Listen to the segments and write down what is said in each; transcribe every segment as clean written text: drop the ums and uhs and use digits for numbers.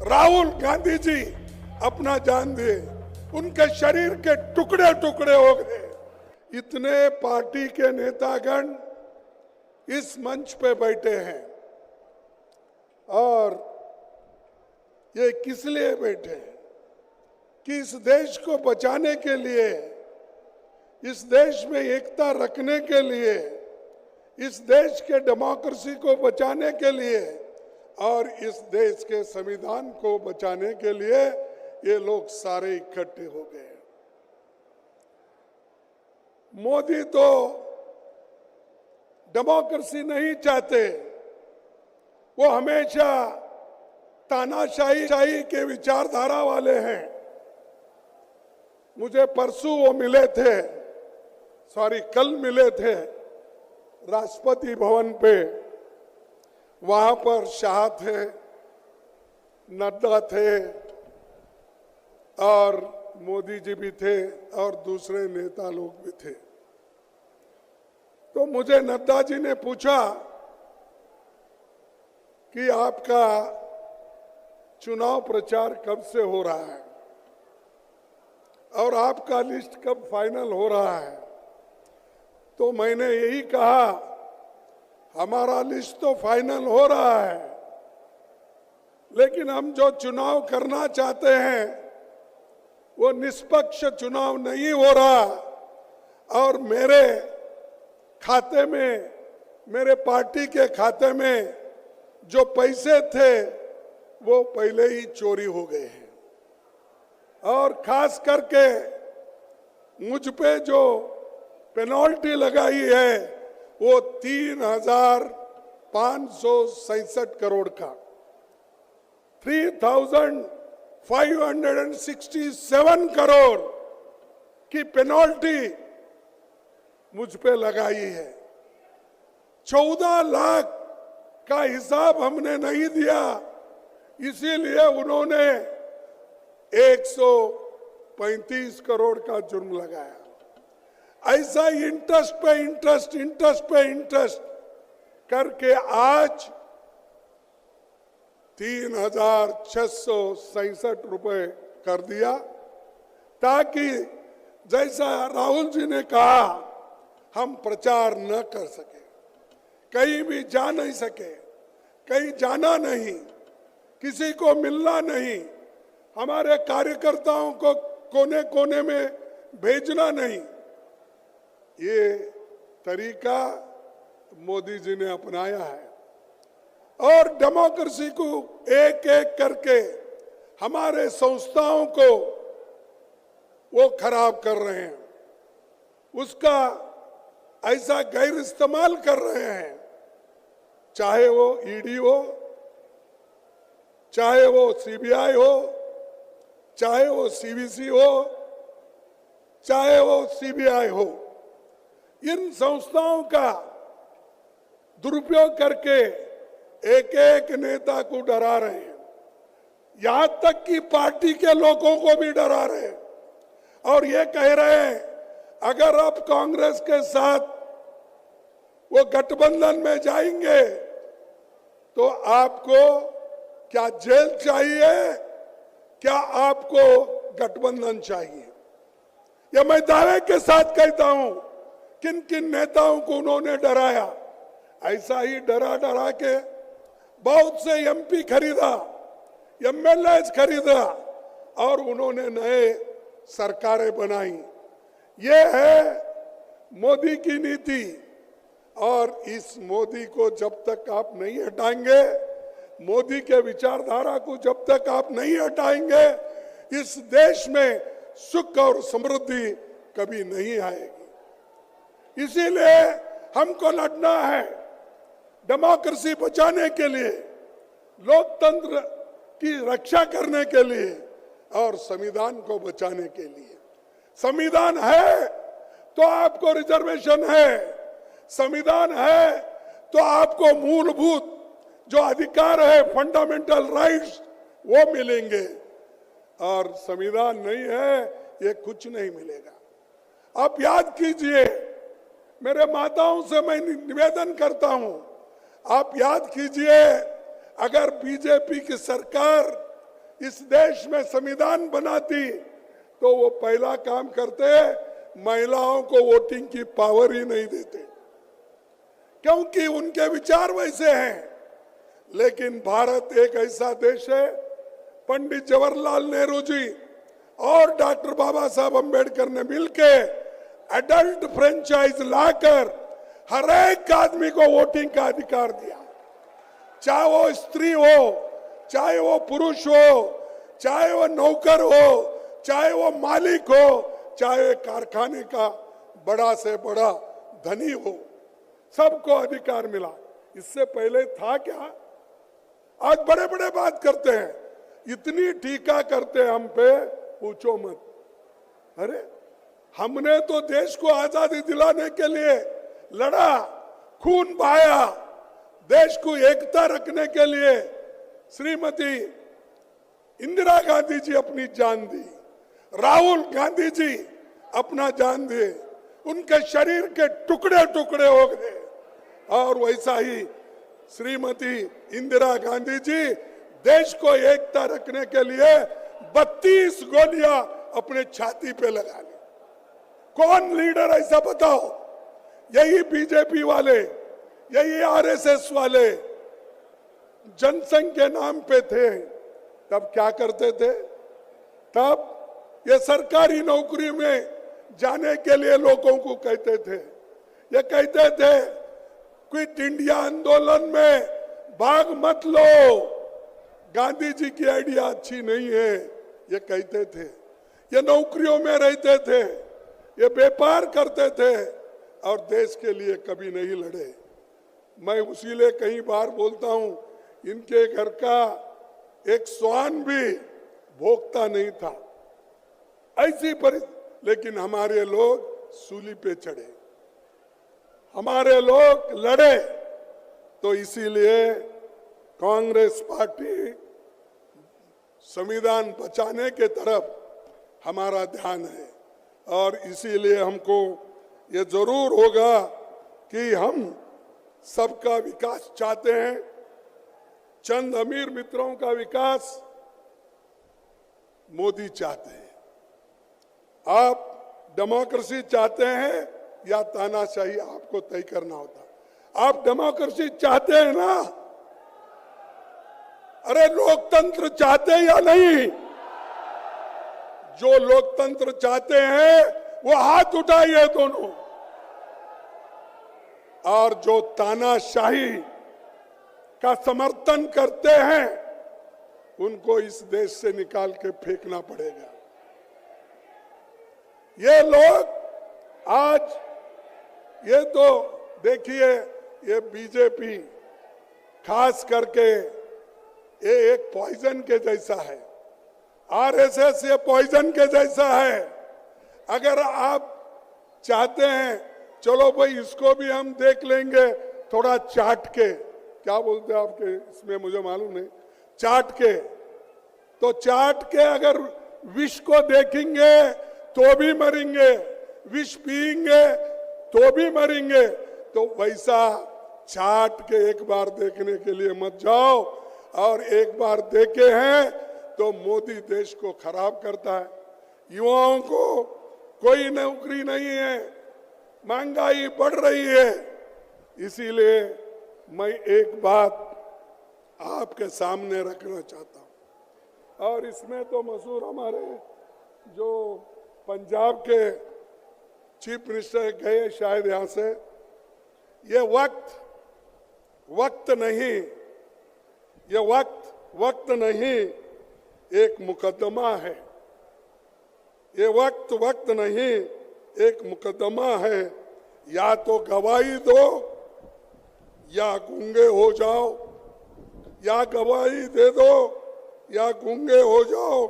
राहुल गांधी जी अपना जान दिए, उनके शरीर के टुकड़े टुकड़े हो गए। इतने पार्टी के नेतागण इस मंच पे बैठे हैं और ये किस लिए बैठे हैं कि इस देश को बचाने के लिए, इस देश में एकता रखने के लिए, इस देश के डेमोक्रेसी को बचाने के लिए और इस देश के संविधान को बचाने के लिए ये लोग सारे इकट्ठे हो गए। मोदी तो डेमोक्रेसी नहीं चाहते, वो हमेशा तानाशाही के विचारधारा वाले हैं। मुझे परसों वो मिले थे, कल मिले थे राष्ट्रपति भवन पे। वहां पर शाह थे, नड्डा थे और मोदी जी भी थे और दूसरे नेता लोग भी थे। तो मुझे नड्डा जी ने पूछा कि आपका चुनाव प्रचार कब से हो रहा है और आपका लिस्ट कब फाइनल हो रहा है। तो मैंने यही कहा, हमारा लिस्ट तो फाइनल हो रहा है, लेकिन हम जो चुनाव करना चाहते हैं वो निष्पक्ष चुनाव नहीं हो रहा और मेरे खाते में, मेरे पार्टी के खाते में जो पैसे थे वो पहले ही चोरी हो गए हैं और खास करके मुझ पे जो पेनल्टी लगाई है वो 3,567 करोड़ का, 3,567 करोड़ की पेनल्टी मुझ पे लगाई है। 14 लाख का हिसाब हमने नहीं दिया, इसीलिए उन्होंने 135 करोड़ का जुर्म लगाया। ऐसा इंटरेस्ट पे इंटरेस्ट, इंटरेस्ट पे इंटरेस्ट करके आज 3,667 रुपए कर दिया, ताकि जैसा राहुल जी ने कहा हम प्रचार न कर सके, कहीं भी जा नहीं सके, कहीं जाना नहीं, किसी को मिलना नहीं, हमारे कार्यकर्ताओं को कोने कोने में भेजना नहीं। ये तरीका मोदी जी ने अपनाया है और डेमोक्रेसी को एक एक करके हमारे संस्थाओं को वो खराब कर रहे हैं, उसका ऐसा गैर इस्तेमाल कर रहे हैं, चाहे वो ईडी हो, चाहे वो सीबीआई हो, चाहे वो सीवीसी हो, चाहे वो सीबीआई हो। इन संस्थाओं का दुरुपयोग करके एक एक नेता को डरा रहे हैं, यहां तक कि पार्टी के लोगों को भी डरा रहे हैं और ये कह रहे हैं अगर आप कांग्रेस के साथ वो गठबंधन में जाएंगे तो आपको क्या जेल चाहिए, क्या आपको गठबंधन चाहिए। यह मैं दावे के साथ कहता हूं, किन किन नेताओं को उन्होंने डराया। ऐसा ही डरा डरा के बहुत से एमपी खरीदा, एमएलए खरीदा और उन्होंने नए सरकारें बनाई। ये है मोदी की नीति और इस मोदी को जब तक आप नहीं हटाएंगे, मोदी के विचारधारा को जब तक आप नहीं हटाएंगे, इस देश में सुख और समृद्धि कभी नहीं आएगी। इसीलिए हमको लड़ना है डेमोक्रेसी बचाने के लिए, लोकतंत्र की रक्षा करने के लिए और संविधान को बचाने के लिए। संविधान है तो आपको रिजर्वेशन है, संविधान है तो आपको मूलभूत जो अधिकार है, फंडामेंटल राइट्स, वो मिलेंगे और संविधान नहीं है ये कुछ नहीं मिलेगा। आप याद कीजिए, मेरे माताओं से मैं निवेदन करता हूं, आप याद कीजिए अगर बीजेपी की सरकार इस देश में संविधान बनाती तो वो पहला काम करते, महिलाओं को वोटिंग की पावर ही नहीं देते, क्योंकि उनके विचार वैसे हैं। लेकिन भारत एक ऐसा देश है, पंडित जवाहरलाल नेहरू जी और डॉक्टर बाबा साहब अम्बेडकर ने मिलके एडल्ट फ्रेंचाइज लाकर हर एक आदमी को वोटिंग का अधिकार दिया, चाहे वो स्त्री हो, चाहे वो पुरुष हो, चाहे वो नौकर हो, चाहे वो मालिक हो, चाहे कारखाने का बड़ा से बड़ा धनी हो, सबको अधिकार मिला। इससे पहले था क्या? आज बड़े बड़े बात करते हैं, इतनी टीका करते हैं हम पे, पूछो मत। अरे हमने तो देश को आजादी दिलाने के लिए लड़ा, खून बहाया, देश को एकता रखने के लिए श्रीमती इंदिरा गांधी जी अपनी जान दी, राहुल गांधी जी अपना जान दिए, उनके शरीर के टुकड़े टुकड़े हो गए। और वैसा ही श्रीमती इंदिरा गांधी जी देश को एकता रखने के लिए 32 गोलियां अपने छाती पे लगा ली। कौन लीडर ऐसा बताओ? यही बीजेपी वाले, यही आरएसएस वाले जनसंघ के नाम पे थे। तब क्या करते थे? तब ये सरकारी नौकरी में जाने के लिए लोगों को कहते थे, ये कहते थे क्विट इंडिया आंदोलन में भाग मत लो, गांधी जी की आइडिया अच्छी नहीं है, ये कहते थे। ये नौकरियों में रहते थे, ये व्यापार करते थे और देश के लिए कभी नहीं लड़े। मैं उसीलिए कई बार बोलता हूं, इनके घर का एक स्वान भी भोगता नहीं था, ऐसी परिस्थिति। लेकिन हमारे लोग सूली पे चढ़े, हमारे लोग लड़े। तो इसीलिए कांग्रेस पार्टी संविधान बचाने के तरफ हमारा ध्यान है, और इसीलिए हमको ये जरूर होगा कि हम सबका विकास चाहते हैं। चंद अमीर मित्रों का विकास मोदी चाहते हैं। आप डेमोक्रेसी चाहते हैं या तानाशाही, आपको तय करना होता। आप डेमोक्रेसी चाहते हैं ना? अरे लोकतंत्र चाहते हैं या नहीं? जो लोकतंत्र चाहते हैं वो हाथ उठाइए दोनों, और जो तानाशाही का समर्थन करते हैं उनको इस देश से निकाल के फेंकना पड़ेगा। ये लोग आज, ये तो देखिए, ये बीजेपी खास करके ये एक पॉइजन के जैसा है, आरएसएस ये पॉइजन के जैसा है। अगर आप चाहते हैं चलो भाई इसको भी हम देख लेंगे थोड़ा चाट के, क्या बोलते हैं आपके इसमें मुझे मालूम नहीं, चाट के, तो चाट के अगर विष को देखेंगे तो भी मरेंगे, विष पिएंगे तो भी मरेंगे। तो वैसा चाट के एक बार देखने के लिए मत जाओ, और एक बार देखे हैं तो मोदी देश को खराब करता है। युवाओं को कोई नौकरी नहीं है, महंगाई बढ़ रही है। इसीलिए मैं एक बात आपके सामने रखना चाहता हूं, और इसमें तो मशहूर हमारे जो पंजाब के चीफ मिनिस्टर गए शायद यहां से, ये वक्त नहीं, ये वक्त नहीं, एक मुकदमा है। ये वक्त नहीं, एक मुकदमा है। या तो गवाही दो या गूंगे हो जाओ, या गवाही दे दो या गूंगे हो जाओ,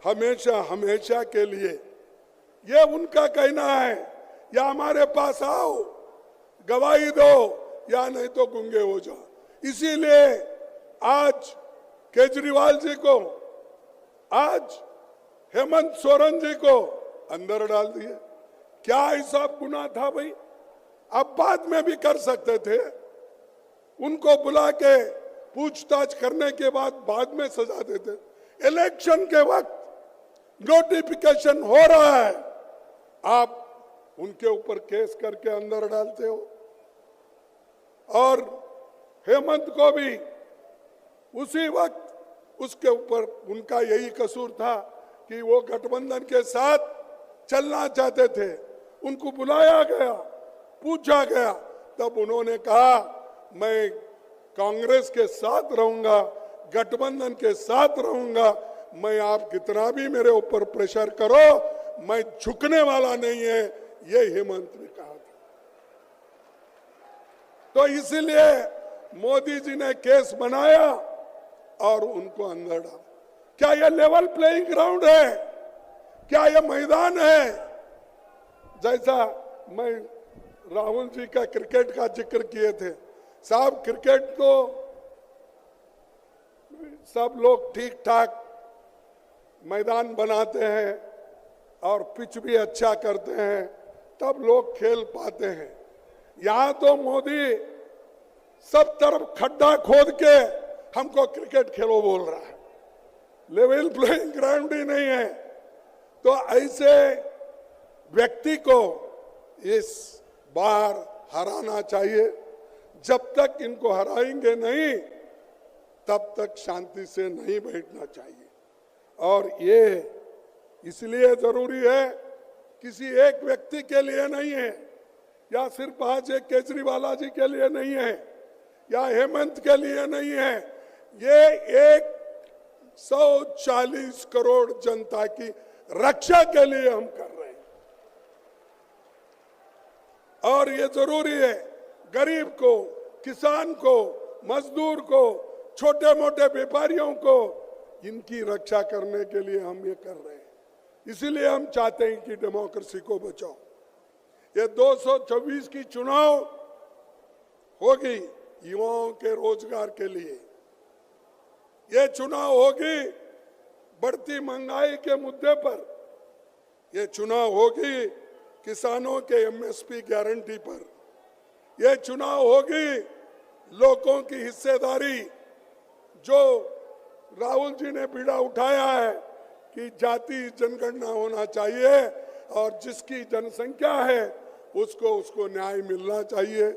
हमेशा हमेशा के लिए। ये उनका कहना है, या हमारे पास आओ गवाही दो या नहीं तो गूंगे हो जाओ। इसीलिए आज केजरीवाल जी को, आज हेमंत सोरेन जी को अंदर डाल दिए। क्या ऐसा गुनाह था भाई? आप बाद में भी कर सकते थे, उनको बुला के पूछताछ करने के बाद में सजा देते। इलेक्शन के वक्त नोटिफिकेशन हो रहा है, आप उनके ऊपर केस करके अंदर डालते हो। और हेमंत को भी उसी वक्त उसके ऊपर उनका यही कसूर था कि वो गठबंधन के साथ चलना चाहते थे। उनको बुलाया गया, पूछा गया, तब उन्होंने कहा मैं कांग्रेस के साथ रहूंगा, गठबंधन के साथ रहूंगा, मैं आप कितना भी मेरे ऊपर प्रेशर करो, मैं झुकने वाला नहीं है, ये हेमंत ने कहा था। तो इसीलिए मोदी जी ने केस बनाया और उनको अंदर डाला। क्या यह लेवल प्लेइंग ग्राउंड है? क्या यह मैदान है? जैसा मैं राहुल जी का क्रिकेट का जिक्र किए थे, साहब क्रिकेट तो सब लोग ठीक ठाक मैदान बनाते हैं और पिच भी अच्छा करते हैं, तब लोग खेल पाते हैं। यहां तो मोदी सब तरफ खड्डा खोद के हमको क्रिकेट खेलो बोल रहा है, लेवल प्लेइंग ग्राउंड ही नहीं है। तो ऐसे व्यक्ति को इस बार हराना चाहिए। जब तक इनको हराएंगे नहीं, तब तक शांति से नहीं बैठना चाहिए। और ये इसलिए जरूरी है, किसी एक व्यक्ति के लिए नहीं है, या सिर्फ आज एक केजरीवाल जी के लिए नहीं है, या हेमंत के लिए नहीं है, ये 140 करोड़ जनता की रक्षा के लिए हम कर रहे हैं। और ये जरूरी है, गरीब को, किसान को, मजदूर को, छोटे मोटे व्यापारियों को, इनकी रक्षा करने के लिए हम ये कर रहे हैं। इसीलिए हम चाहते हैं कि डेमोक्रेसी को बचाओ। ये 226 की चुनाव होगी युवाओं के रोजगार के लिए, ये चुनाव होगी बढ़ती महंगाई के मुद्दे पर, ये चुनाव होगी किसानों के एमएसपी गारंटी पर, यह चुनाव होगी लोगों की हिस्सेदारी। जो राहुल जी ने बीड़ा उठाया है कि जाति जनगणना होना चाहिए और जिसकी जनसंख्या है उसको न्याय मिलना चाहिए,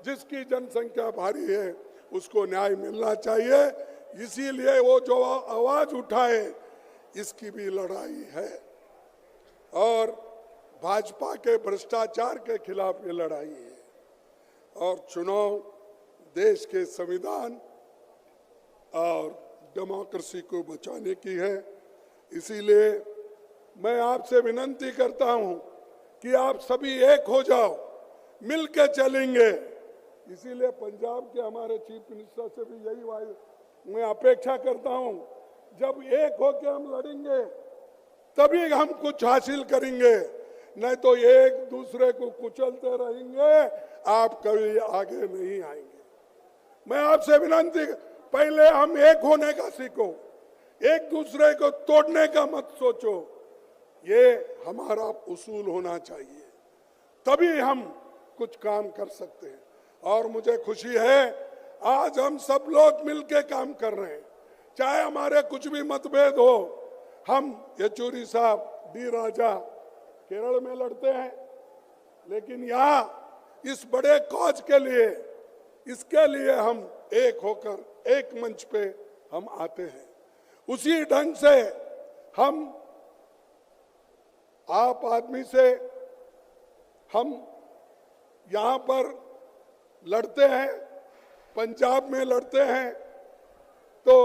जिसकी जनसंख्या भारी है उसको न्याय मिलना चाहिए। इसीलिए वो जो आवाज उठाए, इसकी भी लड़ाई है। और भाजपा के भ्रष्टाचार के खिलाफ ये लड़ाई है। और चुनाव देश के संविधान और डेमोक्रेसी को बचाने की है। इसीलिए मैं आपसे विनती करता हूं कि आप सभी एक हो जाओ, मिल के चलेंगे। इसीलिए पंजाब के हमारे चीफ मिनिस्टर से भी यही मैं अपेक्षा करता हूं, जब एक होकर हम लड़ेंगे तभी हम कुछ हासिल करेंगे, नहीं तो एक दूसरे को कुचलते रहेंगे, आप कभी आगे नहीं आएंगे। मैं आपसे विनती, पहले हम एक होने का सीखो, एक दूसरे को तोड़ने का मत सोचो। ये हमारा उसूल होना चाहिए, तभी हम कुछ काम कर सकते हैं। और मुझे खुशी है आज हम सब लोग मिलके काम कर रहे हैं, चाहे हमारे कुछ भी मतभेद हो। हम येचुरी साहब, डी राजा केरल में लड़ते हैं, लेकिन यहाँ इस बड़े कॉज के लिए, इसके लिए हम एक होकर एक मंच पे हम आते हैं। उसी ढंग से हम आप आदमी से हम यहाँ पर लड़ते हैं, पंजाब में लड़ते हैं, तो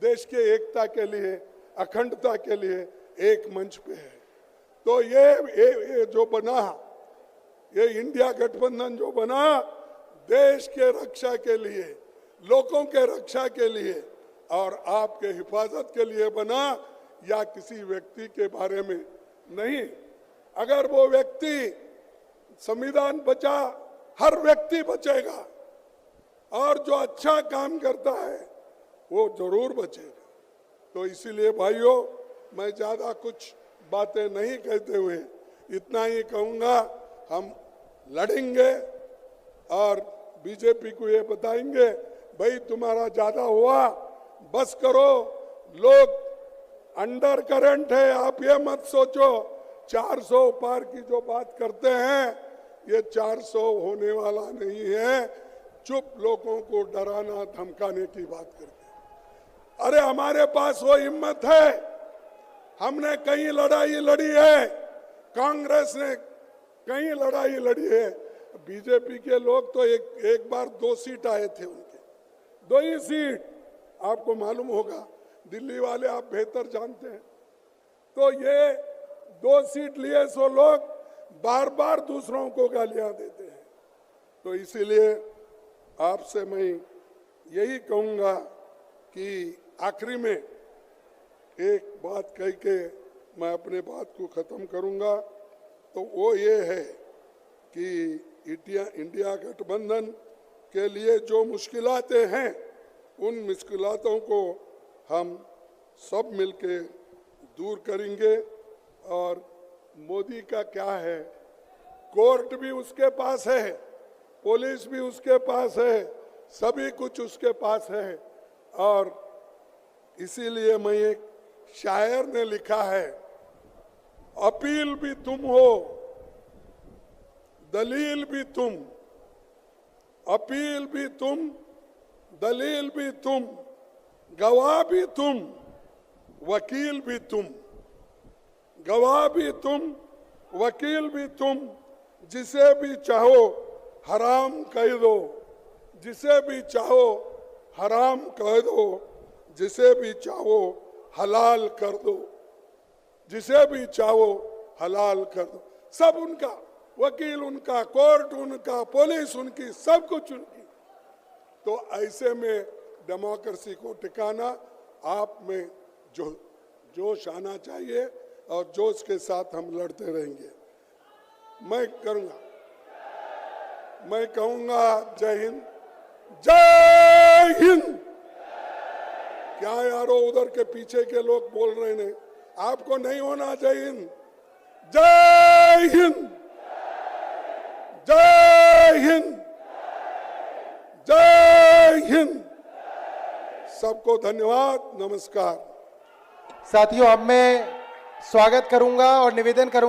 देश के एकता के लिए, अखंडता के लिए एक मंच पे है। तो ये जो बना, ये इंडिया गठबंधन जो बना, देश के रक्षा के लिए, लोगों के रक्षा के लिए और आपके हिफाजत के लिए बना, या किसी व्यक्ति के बारे में नहीं। अगर वो व्यक्ति, संविधान बचा, हर व्यक्ति बचेगा, और जो अच्छा काम करता है वो जरूर बचेगा। तो इसीलिए भाइयों, मैं ज्यादा कुछ बातें नहीं कहते हुए इतना ही कहूंगा, हम लड़ेंगे और बीजेपी को ये बताएंगे, भाई तुम्हारा ज्यादा हुआ, बस करो, लोग अंडर करंट है। आप ये मत सोचो 400 पार की जो बात करते हैं, ये 400 होने वाला नहीं है। चुप लोगों को डराना धमकाने की बात करते। अरे हमारे पास वो हिम्मत है, हमने कई लड़ाई लड़ी है, कांग्रेस ने कई लड़ाई लड़ी है। बीजेपी के लोग तो एक बार 2 सीट आए थे, उनके 2 ही सीट, आपको मालूम होगा, दिल्ली वाले आप बेहतर जानते हैं। तो ये 2 सीट लिए सो लोग बार बार दूसरों को गालियां देते हैं। तो इसीलिए आपसे मैं यही कहूंगा कि आखिरी में एक बात कह के मैं अपने बात को खत्म करूंगा, तो वो ये है कि इंडिया गठबंधन के लिए जो मुश्किलातें हैं, उन मुश्किलातों को हम सब मिलके दूर करेंगे। और मोदी का क्या है, कोर्ट भी उसके पास है, पुलिस भी उसके पास है, सभी कुछ उसके पास है। और इसीलिए मैं एक शायर ने लिखा है, अपील भी तुम हो, दलील भी तुम, अपील भी तुम, दलील भी तुम, गवाह भी तुम, वकील भी तुम, गवाह भी तुम, वकील भी तुम, जिसे भी चाहो हराम कह दो, जिसे भी चाहो हराम कह दो, जिसे भी चाहो हलाल कर दो, जिसे भी चाहो हलाल कर दो। सब उनका, वकील उनका, कोर्ट उनका, पुलिस उनकी, सब कुछ उनकी। तो ऐसे में डेमोक्रेसी को टिकाना आप में जो जोश आना चाहिए, और जोश के साथ हम लड़ते रहेंगे। मैं करूंगा, मैं कहूंगा जय हिंद, जय हिंद। क्या यारो उधर के पीछे के लोग बोल रहे हैं, आपको नहीं होना जय हिंद? जय हिंद, जय हिंद, जय हिंद। सबको धन्यवाद, नमस्कार। साथियों, अब मैं स्वागत करूंगा और निवेदन करूंगा